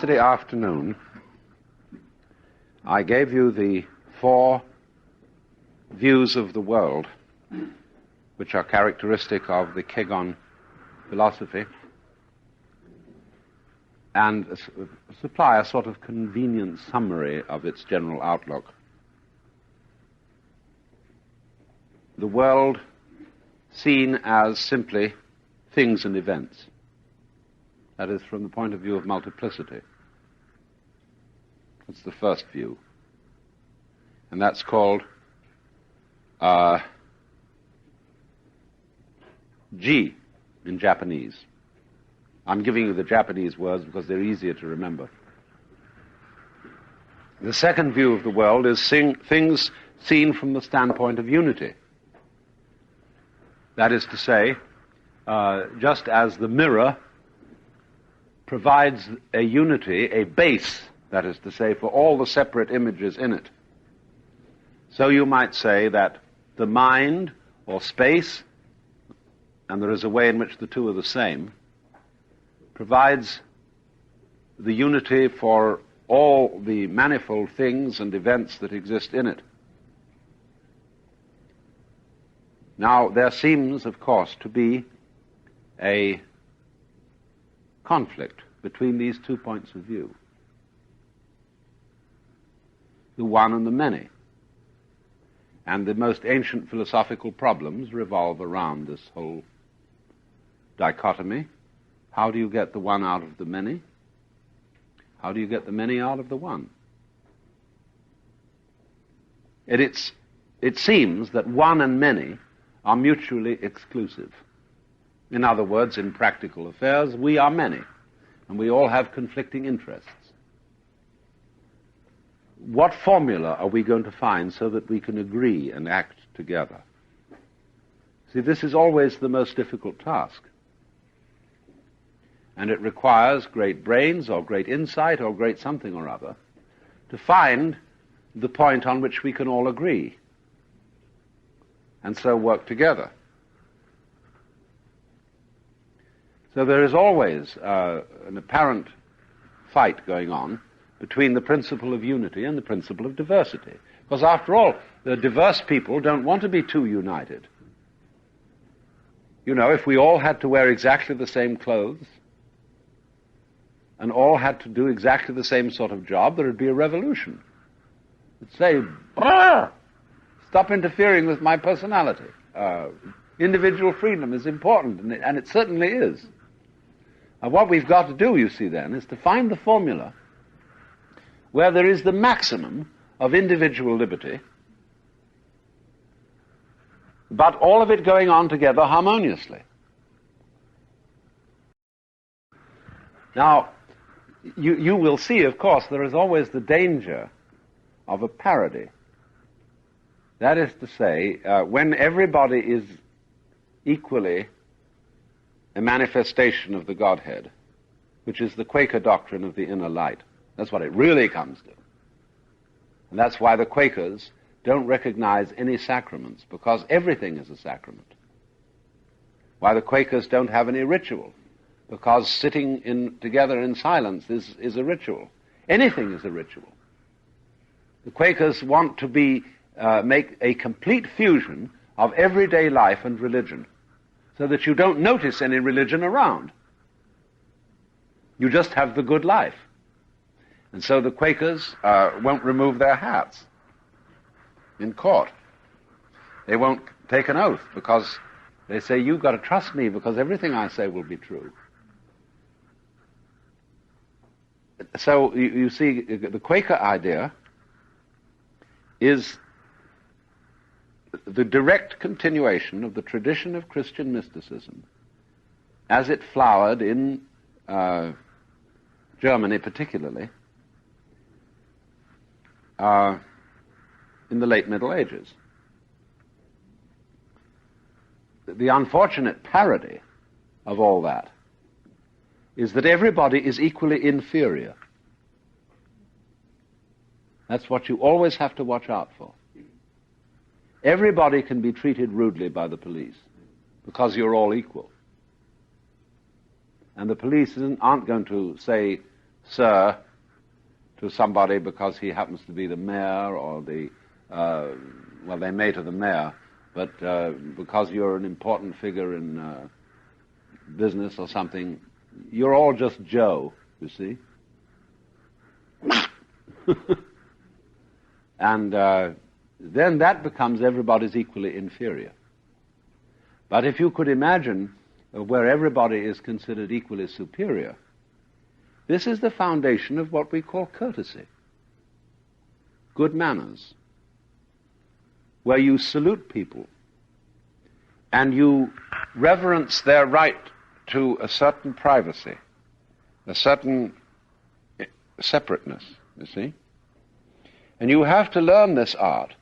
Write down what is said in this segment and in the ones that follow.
Yesterday afternoon, I gave you the 4 views of the world which are characteristic of the Kegon philosophy and supply a sort of convenient summary of its general outlook. The world seen as simply things and events. That is, from the point of view of multiplicity. That's the first view. And that's called Ji in Japanese. I'm giving you the Japanese words because they're easier to remember. The second view of the world is things seen from the standpoint of unity. That is to say, just as the mirror provides a unity, a base, that is to say, for all the separate images in it. So you might say that the mind, or space, and there is a way in which the two are the same, provides the unity for all the manifold things and events that exist in it. Now, there seems, of course, to be a conflict between these 2 points of view, the one and the many. And the most ancient philosophical problems revolve around this whole dichotomy. How do you get the one out of the many? How do you get the many out of the one? It seems that one and many are mutually exclusive. In other words, in practical affairs, we are many, and we all have conflicting interests. What formula are we going to find so that we can agree and act together? See, this is always the most difficult task. And it requires great brains or great insight or great something or other to find the point on which we can all agree and so work together. So there is always an apparent fight going on between the principle of unity and the principle of diversity. Because after all, the diverse people don't want to be too united. You know, if we all had to wear exactly the same clothes and all had to do exactly the same sort of job, there would be a revolution. It'd say, stop interfering with my personality. Individual freedom is important, and it certainly is. What we've got to do, you see, then, is to find the formula where there is the maximum of individual liberty, but all of it going on together harmoniously. Now, you will see, of course, there is always the danger of a parody. That is to say, when everybody is equally a manifestation of the Godhead, which is the Quaker doctrine of the inner light. That's what it really comes to. And that's why the Quakers don't recognize any sacraments, because everything is a sacrament. Why the Quakers don't have any ritual, because sitting together in silence is a ritual. Anything is a ritual. The Quakers want to make a complete fusion of everyday life and religion, so that you don't notice any religion around. You just have the good life. And so the Quakers won't remove their hats in court. They won't take an oath because they say, you've got to trust me because everything I say will be true. So you see, the Quaker idea is the direct continuation of the tradition of Christian mysticism as it flowered in Germany particularly in the late Middle Ages. The unfortunate parody of all that is that everybody is equally inferior. That's what you always have to watch out for. Everybody can be treated rudely by the police because you're all equal. And the police aren't going to say sir to somebody because he happens to be the mayor or well, they may to the mayor, but because you're an important figure in business or something, you're all just Joe, you see. And then that becomes everybody's equally inferior. But if you could imagine where everybody is considered equally superior, this is the foundation of what we call courtesy, good manners, where you salute people and you reverence their right to a certain privacy, a certain separateness, you see. And you have to learn this art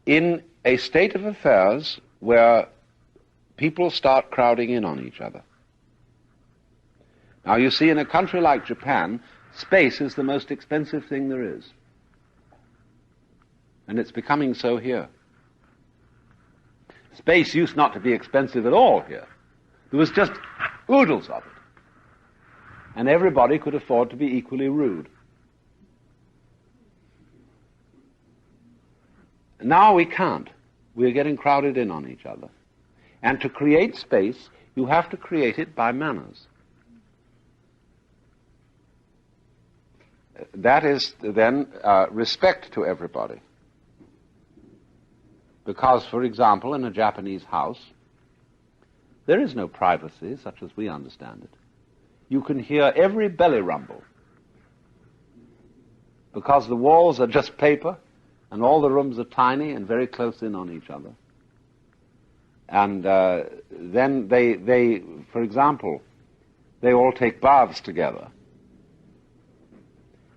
in a state of affairs where people start crowding in on each other. Now, you see, in a country like Japan, space is the most expensive thing there is. And it's becoming so here. Space used not to be expensive at all here. There was just oodles of it. And everybody could afford to be equally rude. Now we can't. We're getting crowded in on each other. And to create space, you have to create it by manners. That is then respect to everybody. Because, for example, in a Japanese house, there is no privacy such as we understand it. You can hear every belly rumble because the walls are just paper and all the rooms are tiny and very close in on each other. And then they, for example, they all take baths together.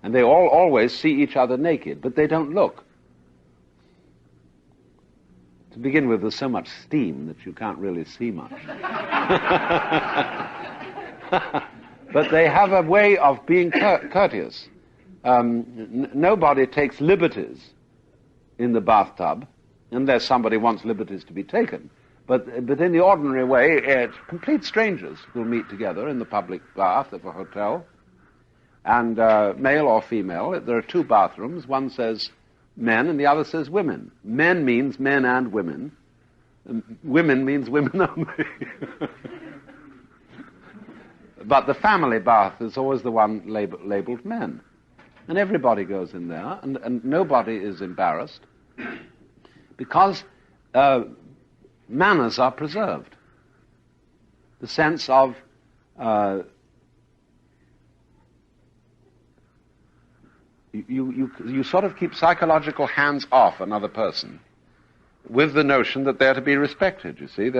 And they all always see each other naked, but they don't look. To begin with, there's so much steam that you can't really see much. But they have a way of being courteous. Nobody takes liberties in the bathtub, unless somebody wants liberties to be taken. But in the ordinary way, complete strangers will meet together in the public bath of a hotel. And male or female, there are two bathrooms. One says men and the other says women. Men means men and women. Women means women only. But the family bath is always the one labeled men. And everybody goes in there, and nobody is embarrassed, because manners are preserved. The sense of you sort of keep psychological hands off another person with the notion that they're to be respected. You see,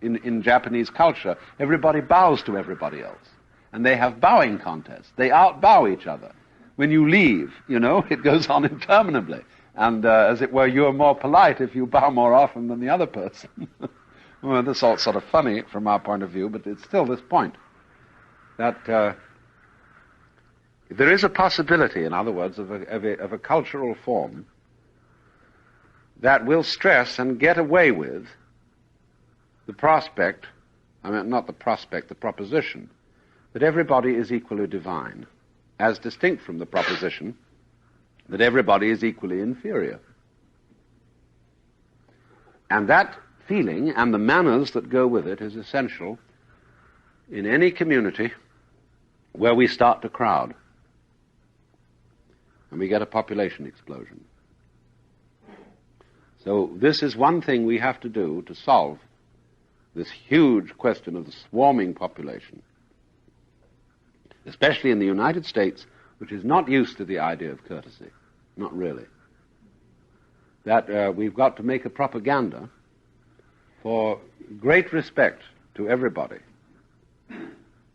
in Japanese culture, everybody bows to everybody else, and they have bowing contests. They outbow each other. When you leave, it goes on interminably, and as it were, you are more polite if you bow more often than the other person. Well, this is all sort of funny from our point of view, but it's still this point that there is a possibility, in other words, of a cultural form that will stress and get away with the prospect, not the prospect, the proposition, that everybody is equally divine, as distinct from the proposition that everybody is equally inferior. And that feeling and the manners that go with it is essential in any community where we start to crowd and we get a population explosion. So this is one thing we have to do to solve this huge question of the swarming population, especially in the United States, which is not used to the idea of courtesy, not really. That we've got to make a propaganda for great respect to everybody.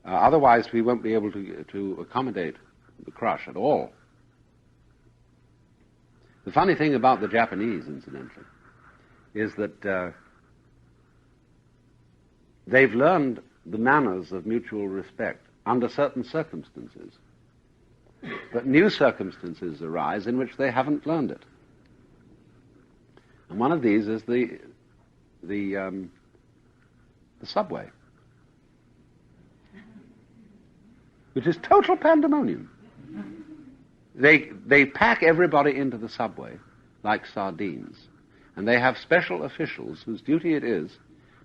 Otherwise, we won't be able to accommodate the crush at all. The funny thing about the Japanese, incidentally, is that they've learned the manners of mutual respect under certain circumstances. But new circumstances arise in which they haven't learned it. And one of these is the subway. which is total pandemonium. They pack everybody into the subway like sardines, and they have special officials whose duty it is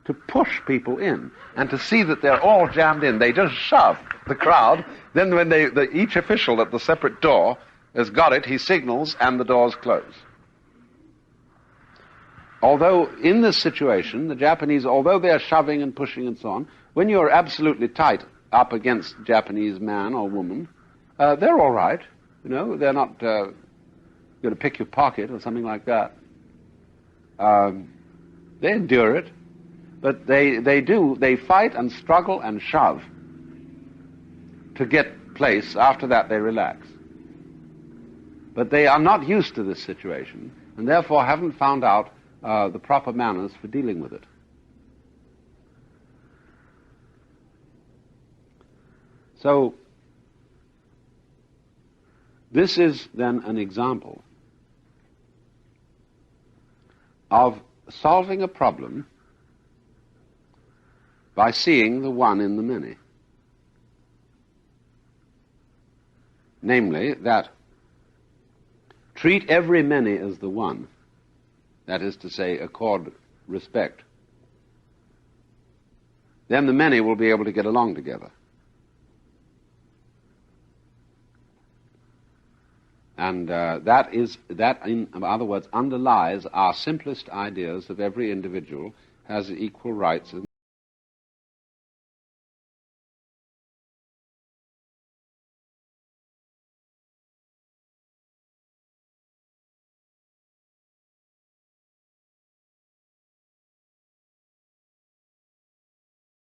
to push people in and to see that they're all jammed in. They just shove the crowd. Then when each official at the separate door has got it, he signals and the doors close. Although in this situation, the Japanese, although they are shoving and pushing and so on, when you're absolutely tight up against a Japanese man or woman, they're all right. You know, they're not going to pick your pocket or something like that. They endure it, but they fight and struggle and shove to get place. After that, they relax. But they are not used to this situation, and therefore haven't found out the proper manners for dealing with it. So, this is then an example of solving a problem by seeing the one in the many. Namely, that treat every many as the one, that is to say, accord respect, then the many will be able to get along together. And that, in other words, underlies our simplest ideas of every individual has equal rights